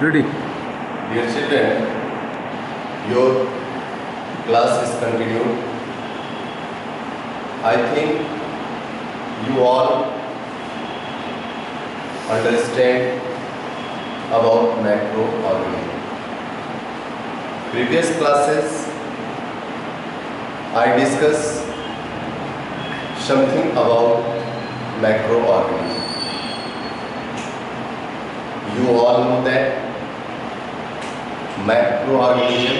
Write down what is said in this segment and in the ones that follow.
Ready. Dear children, your class is continued. I think you all understand about macroorganism. Previous classes I discussed something about macroorganism. You all know that macroorganism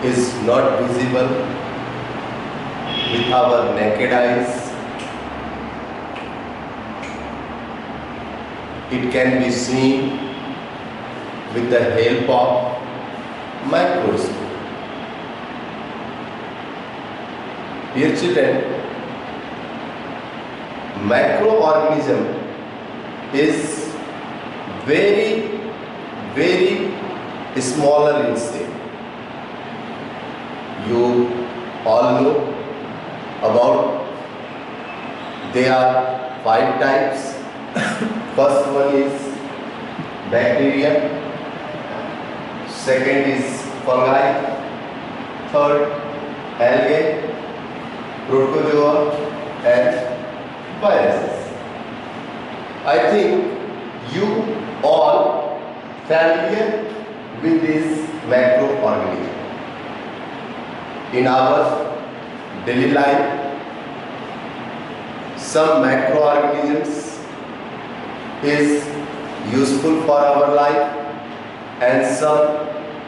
is not visible with our naked eyes. It can be seen with the help of microscope. Dear children, macroorganism is very smaller in shape. You all know about there are 5 types. First one is bacteria, second is fungi, third algae, protozoa and viruses. I think you all familiar with this macroorganism. In our daily life, some macroorganisms is useful for our life and some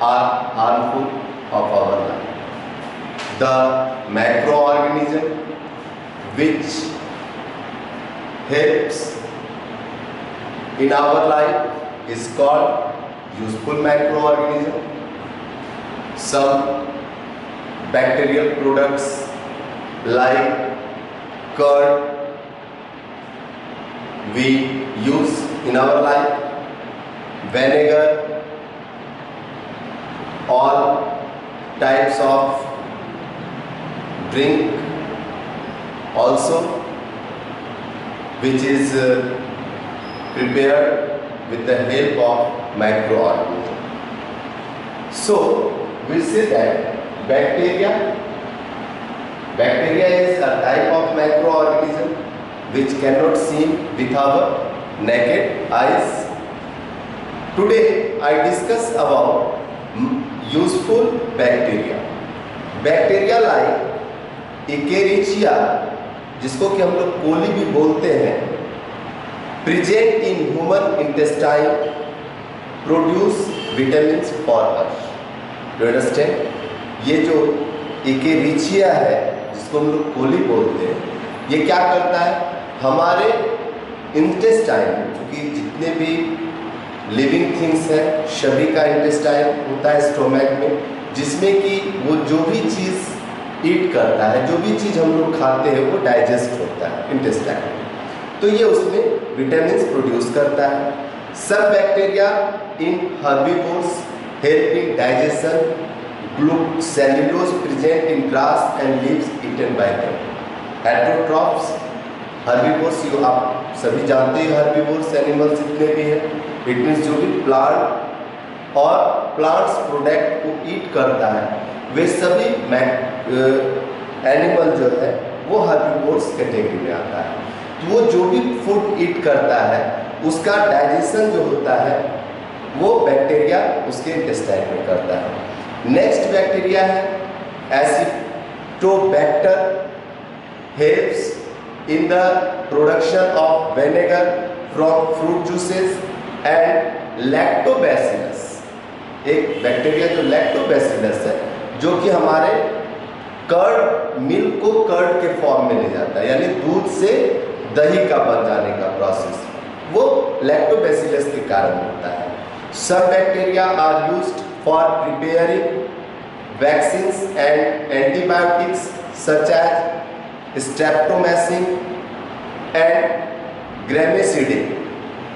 are harmful of our life. The macroorganism which helps in our life is called useful macroorganism. Some bacterial products like curd we use in our life, vinegar, all types of drink also which is prepared with the help of microorganism. So we say that bacteria is a type of macroorganism which cannot seen with our naked eyes. Today I discuss about useful bacteria. Bacteria like Escherichia, जिसको कि हम लोग कोली भी बोलते हैं, present in human intestine, produce vitamins for us. Do you understand? ये जो Escherichia है, जिसको हम लोग कोली बोलते हैं, ये क्या करता है? हमारे इंटेस्टाइन, क्योंकि जितने भी लिविंग थिंग्स हैं सभी का इंटेस्टाइन होता है स्टोमक में, जिसमें कि वो जो भी चीज़ ईट करता है, जो भी चीज़ हम लोग खाते हैं वो डाइजेस्ट होता है इंटेस्टाइन में, तो ये उसमें विटामिन्स प्रोड्यूस करता है. सब bacteria in herbivores help in digestion. Cellulose present in grass and leaves eaten by them. Heterotrophs herbivores, जो आप सभी जानते हैं हर्बीवोर्स एनिमल्स जितने भी हैं, इट मीन्स जो भी प्लांट और प्लांट्स प्रोडक्ट को ईट करता है वे सभी एनिमल जो है वो हर्बीवोर्स कैटेगरी में आता है. तो वो जो भी फूड ईट करता है उसका डाइजेशन जो होता है वो बैक्टीरिया उसके इंटेस्टाइन में करता है. नेक्स्ट बैक्टीरिया है Acetobacter, helps in the production of vinegar from fruit juices and lactobacillus. एक बैक्टीरिया जो lactobacillus है जो कि हमारे कर्ड मिल्क को कर्ड के फॉर्म में ले जाता है, यानी दूध से दही का बन जाने का प्रोसेस वो lactobacillus के कारण होता है. Some bacteria are used for preparing vaccines and antibiotics such as Streptomycin and Gramicidin.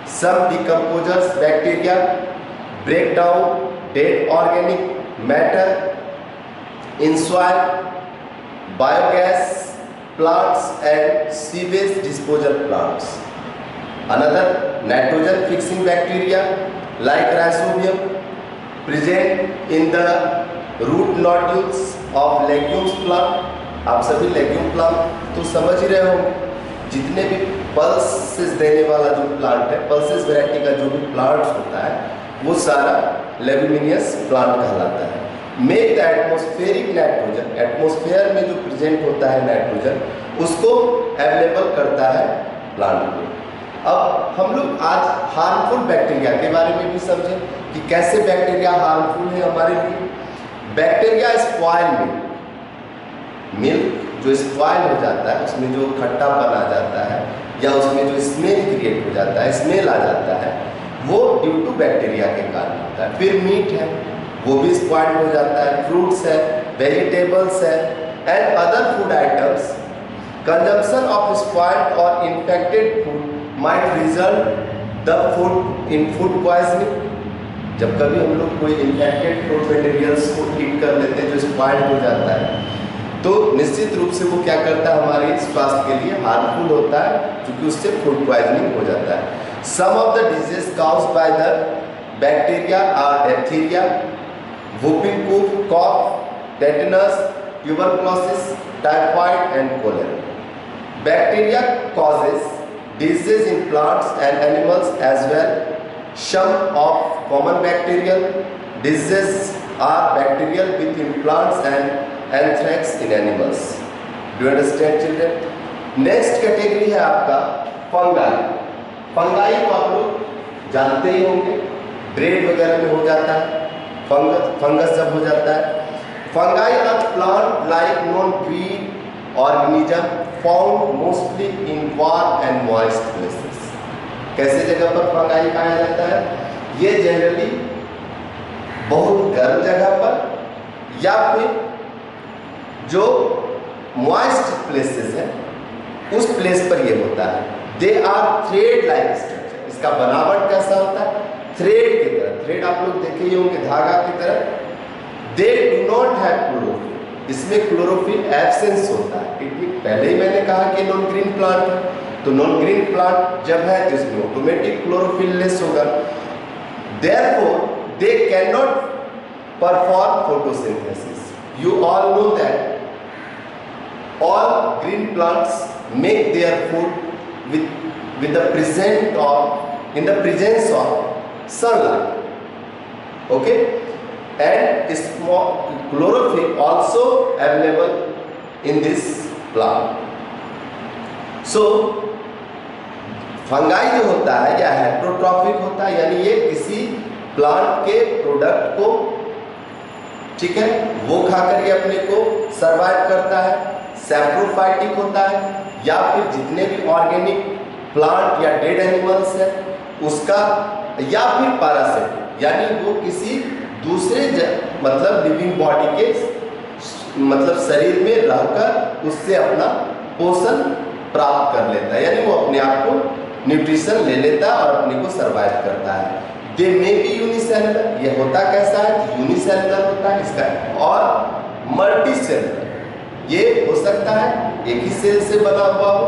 Some decomposers bacteria break down dead organic matter in soil, biogas plants and sewage disposal plants. Another nitrogen fixing bacteria like rhizobium present in the root nodules of legumes plant। आप सभी legume plant तो समझ ही रहे होंगे, जितने भी pulses देने वाला जो प्लांट है, पल्सेस वैरायटी का जो भी प्लांट होता है वो सारा लेगुमिनियस प्लांट कहलाता है। Make the atmospheric nitrogen, atmosphere में जो प्रेजेंट होता है नाइट्रोजन उसको अवेलेबल करता है प्लांट को। अब हम लोग आज हार्मफुल बैक्टीरिया के बारे में भी समझें कि कैसे बैक्टीरिया हार्मफुल है हमारे लिए। बैक्टीरिया स्पॉइल मिल्क जो स्पॉइल हो जाता है, उसमें जो खट्टापन आ जाता है या उसमें जो स्मेल क्रिएट हो जाता है, स्मेल आ जाता है, वो ड्यू टू बैक्टीरिया के कारण होता है। फिर मीट है वो भी स्पॉइल हो जाता है, फ्रूट्स है, वेजिटेबल्स है and other food items. Consumption of spoiled और infected food might result the food in food poisoning। जब कभी हम लोग कोई इन्फेक्टेड फूड मटेरियल्स को हीट कर लेते हैं जो स्पॉइल्ड हो जाता है, तो निश्चित रूप से वो क्या करता है, हमारे स्वास्थ्य के लिए हार्मफुल होता है, क्योंकि उससे फूड पॉइजनिंग हो जाता है। Some of the disease caused by the bacteria are diphtheria, whooping cough, tetanus, tuberculosis, typhoid and cholera। Bacteria causes diseases in plants and animals as well। Some of common bacterial diseases are bacterial within plants and anthrax in animals। Do you understand children? Next category है आपका fungi. Fungi को आप लोग जानते ही होंगे, bread वगैरह में हो जाता है, फंगस जब हो जाता है। Fungi are plant like non green organism found mostly in warm and moist places. कैसे जगह पर फंगाई पाया जाता है? ये जनरली बहुत गर्म जगह पर या फिर जो मॉइस्ट प्लेसेस है उस प्लेस पर ये होता है। They are thread like structure. इसका बनावट कैसा होता है? थ्रेड की तरह। थ्रेड आप लोग देखे ही होंगे, धागा की तरह। They do not have chlorophyll. इसमें क्लोरोफिल एब्सेंस होता है। पहले ही मैंने कहा कि नॉन ग्रीन प्लांट है, तो नॉन ग्रीन प्लांट जब है तो इसमें ऑटोमेटिक क्लोरोफिल लेस होगा। Therefore they can not perform photosynthesis. You all know that all green plants make their food with the in the presence of sunlight, okay, and small chlorophyll also available in this plant। So fungi जो होता है या heterotrophic होता है, यानी ये किसी plant के प्रोडक्ट को, ठीक है, वो खाकर ये अपने को सरवाइव करता है। सैप्रोफाइटिक होता है, या फिर जितने भी ऑर्गेनिक प्लांट या डेड एनिमल्स है उसका, या फिर पैरासिट, यानी वो किसी दूसरे मतलब लिविंग बॉडी के मतलब शरीर में रहकर उससे अपना पोषण प्राप्त कर लेता है, यानी वो अपने आप को न्यूट्रिशन ले लेता है और अपने को सरवाइव करता है। दे मे बी यूनिसेलुलर। ये होता कैसा है? यूनिसेलुलर होता है इसका, और मल्टी सेलुलर। ये हो सकता है एक ही सेल से बना हुआ हो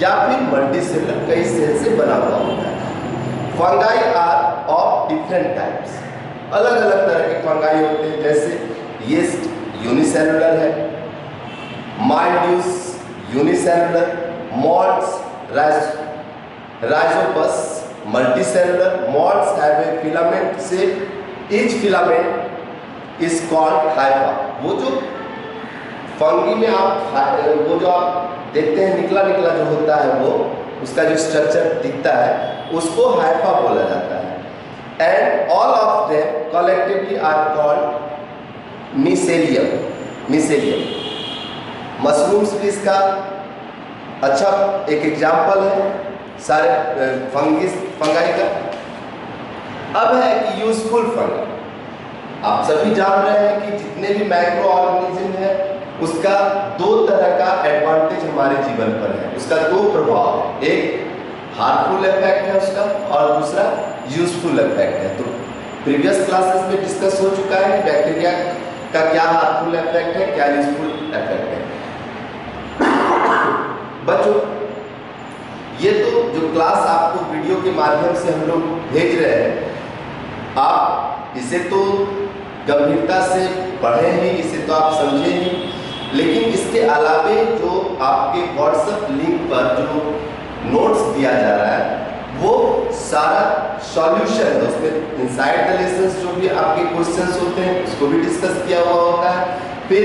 या फिर मल्टी सेलुलर, कई सेल से बना हुआ होता है। Fungi are of different types. अलग अलग तरह के फंगाई होते हैं, जैसे यीस्ट यूनिसेलुलर है, mildews unicellular, moulds rhizopus multicellular. Moulds have a filament shape, each filament is called hypha. वो जो फंगी में वो जो आप देखते हैं निकला निकला जो होता है, वो उसका जो स्ट्रक्चर दिखता है उसको हाइफा बोला जाता है। And all of them collectively are called mycelium. Mushrooms भी इसका अच्छा एक एग्जाम्पल है सारे फंगाई का। अब है कि यूजफुल फंगाई। आप सभी जान रहे हैं कि जितने भी माइक्रो ऑर्गेनिज्म है उसका दो तरह का एडवांटेज हमारे जीवन पर है। उसका दो प्रभाव है, एक हार्मफुल इफेक्ट है उसका और दूसरा यूजफुल इफेक्ट है। तो प्रीवियस क्लासेस में डिस्कस हो चुका है कि बैक्टीरिया का क्या हार्मफुल इफेक्ट है, क्या यूजफुल इफेक्ट है। बच्चों, ये तो जो क्लास आपको वीडियो के माध्यम से हम लोग भेज रहे हैं, आप इसे तो गंभीरता से पढ़े ही, इसे तो आप समझे ही, लेकिन इसके अलावे जो आपके व्हाट्सएप लिंक पर जो नोट्स दिया जा रहा है वो सारा सॉल्यूशन है, उसमें इनसाइड द लेसन्स जो भी आपके क्वेश्चंस होते हैं उसको भी डिस्कस किया हुआ होता है, फिर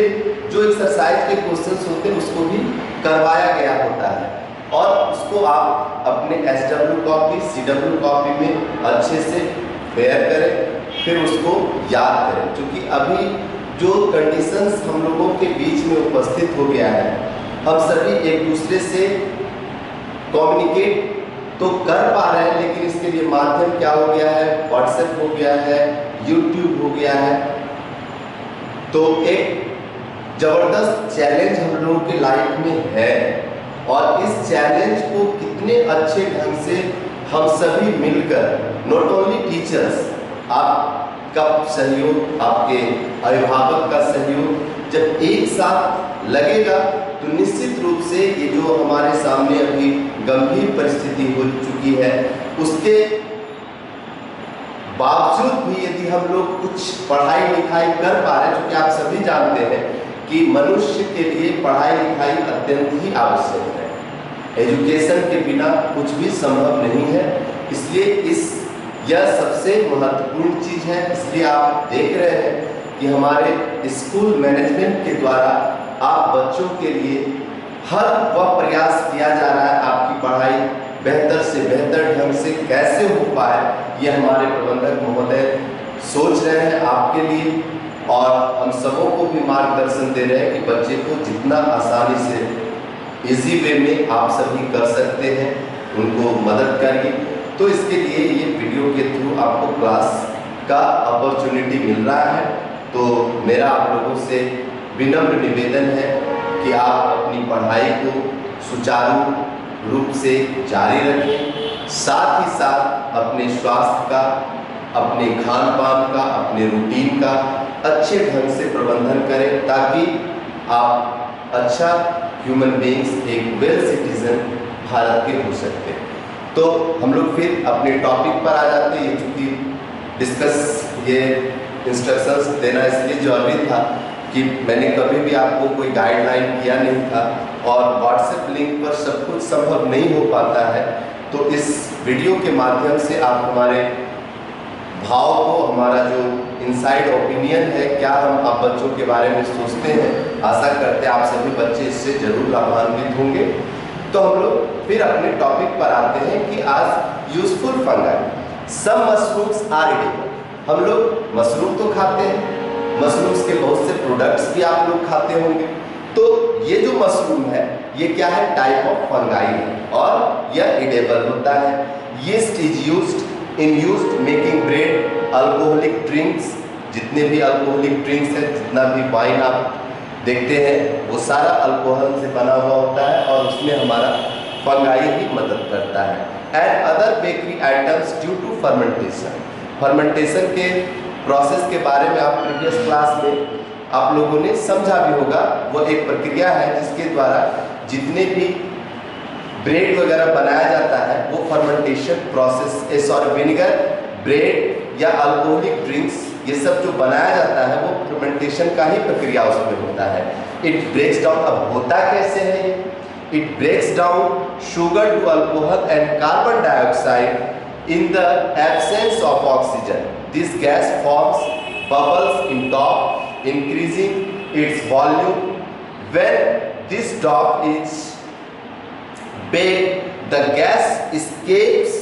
जो एक्सरसाइज के क्वेश्चंस होते हैं उसको भी करवाया गया होता है, और उसको आप अपने SW कॉपी CW कॉपी में अच्छे से फेयर करें, फिर उसको याद करें। क्योंकि अभी जो कंडीशंस हम लोगों के बीच में उपस्थित हो गया है, हम सभी एक दूसरे से कम्युनिकेट तो कर पा रहे हैं, लेकिन इसके लिए माध्यम क्या हो गया है, व्हाट्सएप हो गया है, यूट्यूब हो गया है। तो एक जबरदस्त चैलेंज हम लोगों के लाइफ में है, और इस चैलेंज को कितने अच्छे ढंग से हम सभी मिलकर, नॉट ओनली टीचर्स, आपका सहयोग, आपके अभिभावक का सहयोग जब एक साथ लगेगा तो निश्चित रूप से ये जो हमारे सामने अभी गंभीर परिस्थिति हो चुकी है उसके बावजूद भी यदि हम लोग कुछ पढ़ाई लिखाई कर पा रहे हैं, क्योंकि आप सभी जानते हैं कि मनुष्य के लिए पढ़ाई लिखाई अत्यंत ही आवश्यक है, एजुकेशन के बिना कुछ भी संभव नहीं है, इसलिए यह सबसे महत्वपूर्ण चीज है। इसलिए आप देख रहे हैं कि हमारे स्कूल मैनेजमेंट के द्वारा आप बच्चों के लिए हर वह प्रयास किया जा रहा है, आपकी पढ़ाई बेहतर से बेहतर ढंग से कैसे हो पाए, ये हमारे प्रबंधक महोदय सोच रहे हैं आपके लिए, और हम सबों को भी मार्गदर्शन दे रहे हैं कि बच्चे को जितना आसानी से इजी वे में आप सभी कर सकते हैं उनको मदद करिए। तो इसके लिए ये वीडियो के थ्रू आपको क्लास का अपॉर्चुनिटी मिल रहा है, तो मेरा आप लोगों से विनम्र निवेदन है कि आप अपनी पढ़ाई को सुचारू रूप से जारी रखें, साथ ही साथ अपने स्वास्थ्य का, अपने खान पान का, अपने रूटीन का अच्छे ढंग से प्रबंधन करें, ताकि आप अच्छा ह्यूमन बीइंग्स, एक वेल सिटीजन भारत के हो सकते हैं। तो हम लोग फिर अपने टॉपिक पर आ जाते हैं। ये चूँकि ये इंस्ट्रक्शंस देना इसलिए जरूरी था कि मैंने कभी भी आपको कोई गाइडलाइन किया नहीं था, और व्हाट्सएप लिंक पर सब कुछ संभव नहीं हो पाता है, तो इस वीडियो के माध्यम से आप हमारे भाव को, हमारा जो इनसाइड ओपिनियन है, क्या हम आप बच्चों के बारे में सोचते हैं, आशा करते हैं आप सभी बच्चे इससे जरूर लाभान्वित होंगे। तो हम लोग फिर अपने टॉपिक पर आते हैं कि आज useful fungi, some mushrooms are edible. हम लोग मशरूम तो खाते हैं, मशरूम्स के बहुत से प्रोडक्ट्स भी आप लोग खाते होंगे। तो ये जो मशरूम है ये क्या है, टाइप ऑफ फंगाई है, और यह एडिबल होता है। Yeast is used in making bread, alcoholic drinks, जितने भी अल्कोहलिक ड्रिंक्स हैं, जितना भी वाइन आप देखते हैं वो सारा अल्कोहल से बना हुआ होता है, और उसमें हमारा फंगाई ही मदद करता है। And other bakery items due to fermentation. Fermentation के प्रोसेस के बारे में आप प्रीवियस क्लास में आप लोगों ने समझा भी होगा। वो एक प्रक्रिया है जिसके द्वारा जितने भी ब्रेड वगैरह बनाया जाता है वो फर्मेंटेशन प्रोसेस, विनेगर, ब्रेड या अल्कोहलिक ड्रिंक्स, ये सब जो बनाया जाता है वो फर्मेंटेशन का ही प्रक्रिया उसमें होता है। इट ब्रेक्स डाउन, अब होता कैसे है, it breaks down sugar to alcohol and carbon dioxide in the absence of oxygen. This gas forms bubbles in top, increasing its volume. When this top is baked, the gas escapes,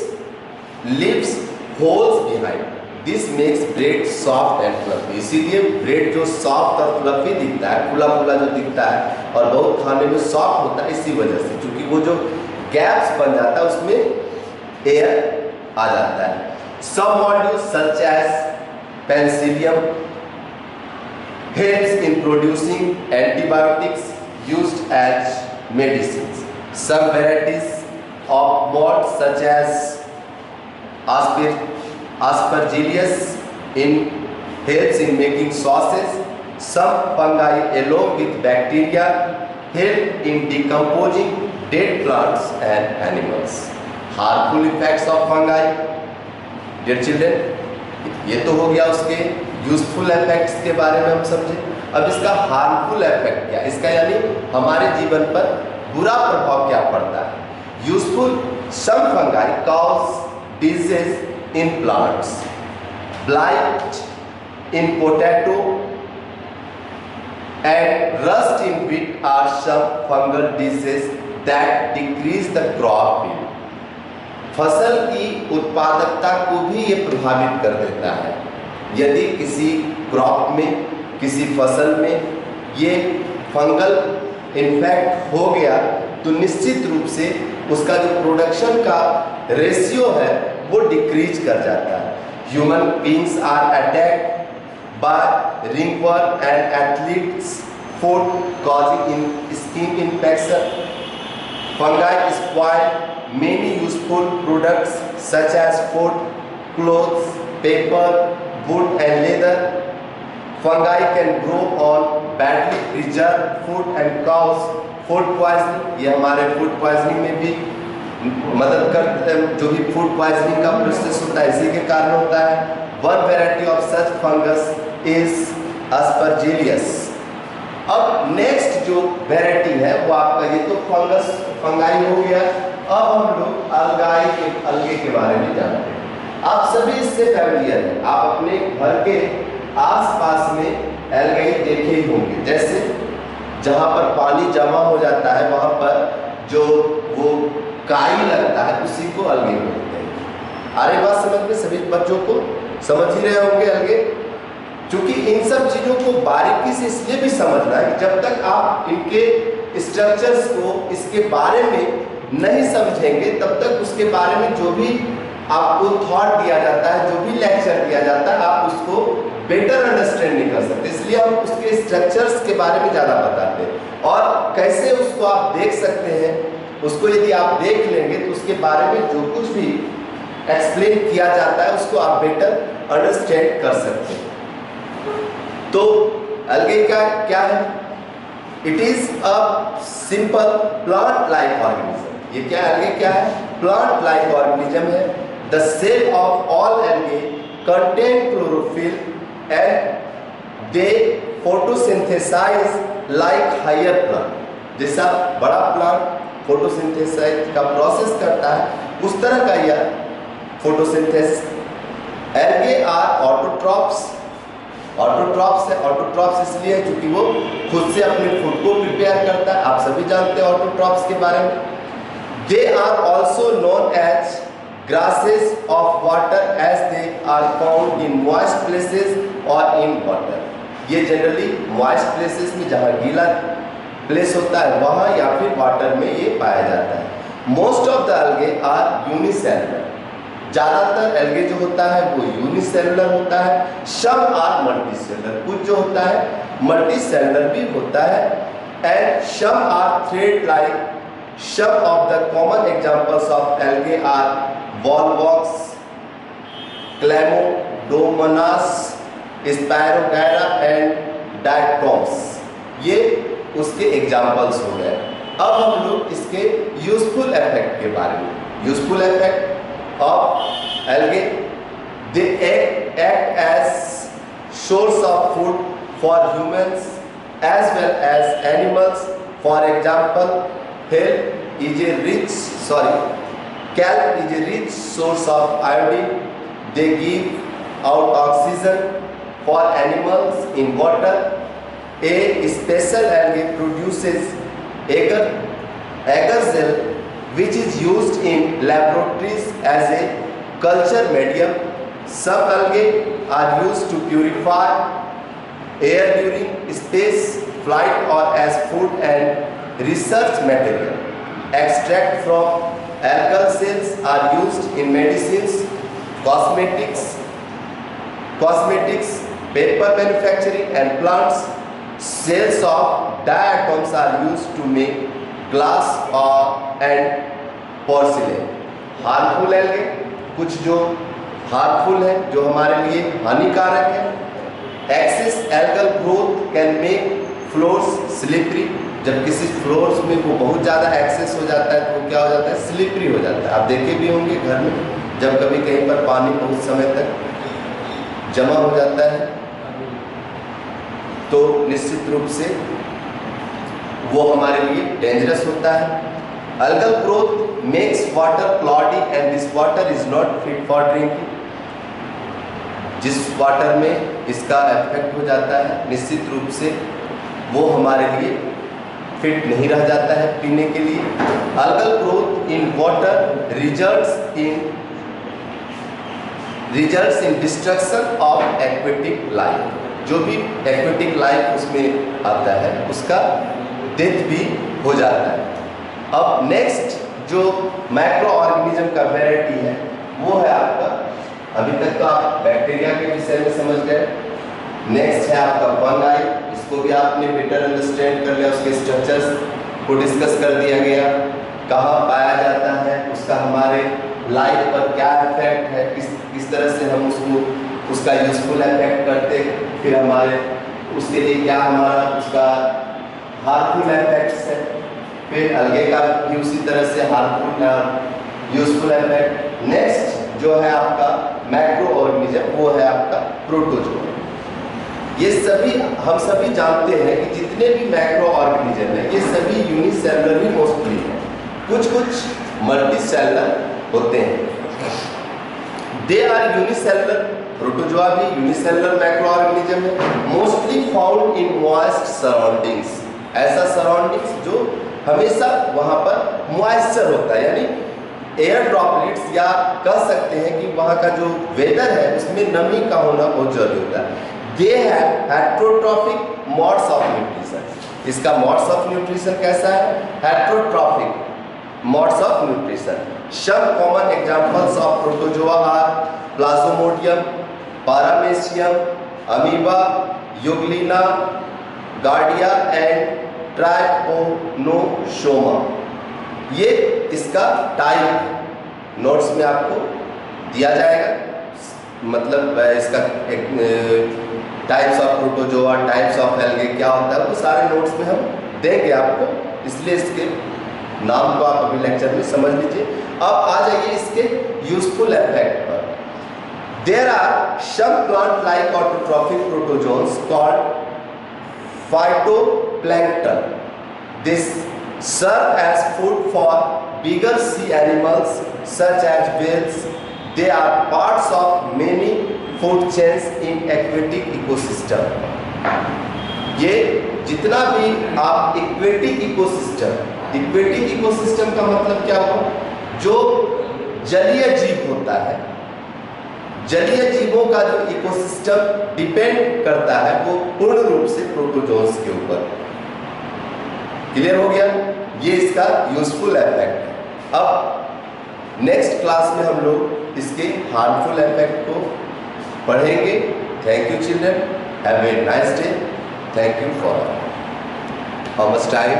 leaves holes behind. This makes bread soft and fluffy. इसीलिए bread जो soft और fluffy दिखता है, फुला फुला जो दिखता है और बहुत खाने में सॉफ्ट होता है, इसी वजह से, क्योंकि वो जो गैप्स बन जाता है उसमें एयर आ जाता है। Some molecules such as penicillium helps in producing antibiotics used as medicines. Some varieties of mold such as Aspergillus helps in making sauces. Some fungi along with bacteria help in decomposing dead plants and animals. Harmful effects of fungi, dear children, ये तो हो गया उसके useful effects के बारे में हम समझे। अब इसका हार्मफुल इफेक्ट क्या, इसका यानी हमारे जीवन पर बुरा प्रभाव क्या पड़ता है। Useful, some fungi cause disease in plants, blight in potato and rust in wheat are some fungal diseases that decrease the crop yield. फसल की उत्पादकता को भी ये प्रभावित कर देता है। यदि किसी क्रॉप में, किसी फसल में ये फंगल इन्फेक्ट हो गया तो निश्चित रूप से उसका जो प्रोडक्शन का रेशियो है वो डिक्रीज कर जाता है। Human beings are attacked by ringworm and athlete's foot causing skin infection. Fungi spoil many useful products such as food, clothes, paper, wood and leather. Fungi can grow on badly preserved food and cause food poisoning. ये हमारे food poisoning में भी मदद करते हैं। जो भी food poisoning का प्रोसेस होता है इसी के कारण होता है। One variety of such fungus is Aspergillus. अब नेक्स्ट जो वेराइटी है वो आपका, ये तो फंगाई हो गया। अब हम लोग अलगे के बारे में जानते हैं। आप सभी इससे फैमिलियर हैं, आप अपने घर के आसपास में अलगाई देखे ही होंगे। जैसे जहाँ पर पानी जमा हो जाता है वहाँ पर जो वो काई लगता है उसी को अलगे बोलते हैं। आ रही बात समझ में सभी बच्चों को? समझ ही रहे होंगे अलगे। क्योंकि इन सब चीज़ों को बारीकी से इसलिए भी समझना है कि जब तक आप इनके स्ट्रक्चर्स को, इसके बारे में नहीं समझेंगे तब तक उसके बारे में जो भी आपको थॉट दिया जाता है, जो भी लेक्चर दिया जाता है, आप उसको बेटर अंडरस्टैंड नहीं कर सकते। इसलिए हम उसके स्ट्रक्चर्स के बारे में ज़्यादा बताते हैं और कैसे उसको आप देख सकते हैं। उसको यदि आप देख लेंगे तो उसके बारे में जो कुछ भी एक्सप्लेन किया जाता है उसको आप बेटर अंडरस्टैंड कर सकते हैं। तो अलगे का क्या है? It is a simple plant like organism. ये क्या अलगे क्या है? प्लांट लाइक ऑर्गेनिज्म है। The cell of all algae contain chlorophyll and they photosynthesize like higher plant. जैसा बड़ा प्लांट फोटोसिंथेसाइज का प्रोसेस करता है उस तरह का यह फोटोसिंथेसिस। अलगे आर ऑटोट्रॉप्स। ऑटोट्रॉप्स है, ऑटोट्रॉप्स इसलिए है क्योंकि वो खुद से अपने फूड को प्रिपेयर करता है। आप सभी जानते हैं ऑटोट्रॉप्स के बारे में। They are also known as grasses of water as they are found in moist places और इन वाटर। ये जनरली मॉइस्ट प्लेसेस में जहाँ गीला प्लेस होता है वहाँ या फिर वाटर में ये पाया जाता है। मोस्ट ऑफ द अलगे आर यूनिसेलुलर। ज़्यादातर एल्गे जो होता है वो यूनिसेलुलर होता है। सम आर मल्टीसेलुलर, कुछ जो होता है मल्टीसेलुलर भी होता है। And some are thread like. Some of the common examples of algae are volvox, chlamydomonas, spirogyra and diatoms. ये उसके एग्जांपल्स हो गए। अब हम लोग इसके यूजफुल इफेक्ट के बारे में। Useful effect of algae, they act as source of food for humans as well as animals. For example, kelp is a rich source of iodine. They give out oxygen for animals in water. A special algae produces agar gel which is used in laboratories as a culture medium. Some algae are used to purify air during space flight or as food and research material. Extract from algal cells are used in medicines, cosmetics, paper manufacturing and plants. Cells of diatoms are used to make glass और and porcelain. Harmful algae, कुछ जो harmful है, जो हमारे लिए हानिकारक है। Excess algal growth can make floors slippery. जब किसी फ्लोर्स में वो बहुत ज़्यादा एक्सेस हो जाता है तो वो क्या हो जाता है? स्लिपरी हो जाता है। आप देखे भी होंगे घर में जब कभी कहीं पर पानी बहुत समय तक जमा हो जाता है तो निश्चित रूप से वो हमारे लिए डेंजरस होता है। Algal growth makes water Claude and this water is not fit for drinking. जिस वाटर में इसका इफेक्ट हो जाता है निश्चित रूप से वो हमारे लिए फिट नहीं रह जाता है पीने के लिए। Algal growth in water results in destruction of aquatic life. जो भी एक्वेटिक लाइफ उसमें आता है उसका डेथ भी हो जाता है। अब नेक्स्ट जो माइक्रो ऑर्गेनिज्म का वैरायटी है वो है आपका, अभी तक तो आप बैक्टीरिया के विषय में समझ गए। नेक्स्ट है आपका फंगाई, इसको भी आपने बेटर अंडरस्टैंड कर लिया, उसके स्ट्रक्चर्स को डिस्कस कर दिया गया, कहाँ पाया जाता है, उसका हमारे लाइफ पर क्या इफेक्ट है, किस तरह से हम उसका यूजफुल इफेक्ट करते, फिर हमारे उसके लिए क्या हमारा उसका हार्मफुल इफेक्ट्स है, फिर अलगे का भी उसी तरह से हार्मफुल यूजफुल इफेक्ट। नेक्स्ट जो है आपका मैक्रो ऑर्गेनिज्म वो है आपका प्रोटोजोआ। ये सभी हम सभी जानते हैं कि जितने भी मैक्रो ऑर्गेनिज्म है ये सभी यूनिसेलुलर ही मोस्टली है, कुछ मल्टी सेलुलर होते हैं। दे आर यूनिसेलुलर, प्रोटोजोआ भी यूनिसेलुलर मैक्रो ऑर्गेनिज्म है, mostly found in moist surroundings. ऐसा सराउंडिंग्स जो हमेशा वहां पर मॉइस्चर होता है, यानी एयर ड्रॉपलेट्स, या कह सकते हैं कि वहाँ का जो वेदर है उसमें नमी का होना बहुत जरूरी होता है। They have heterotrophic modes of nutrition. इसका मोड्स ऑफ न्यूट्रिशन कैसा है? Heterotrophic modes of nutrition. Some common examples of protozoa are plasmodium, paramecium, amoeba, euglena, giardia and trypanosoma. ये इसका टाइप नोट्स में आपको दिया जाएगा, मतलब इसका types of protozoa, types of algae क्या होता है वो सारे नोट्स में हम देंगे आपको, इसलिए इसके नाम को आप अभी लेक्चर में समझ लीजिए। अब आ जाइए इसके यूजफुल इफेक्ट पर। There are some plant like autotrophic protozoans called phytoplankton. This serve as food for bigger sea animals such as whales. They are parts of many food chains in aquatic ecosystem. ये जितना भी आप aquatic ecosystem का मतलब क्या हुआ? जो जलीय जीव होता है, जलीय जीवों का जो इकोसिस्टम डिपेंड करता है वो पूर्ण रूप से प्रोटोजोन्स के ऊपर। क्लियर हो गया? ये इसका यूजफुल इफेक्ट है। अब नेक्स्ट क्लास में हम लोग इसके हार्मफुल इफेक्ट को पढ़ेंगे। Thank you children, have a nice day. Thank you for how much time.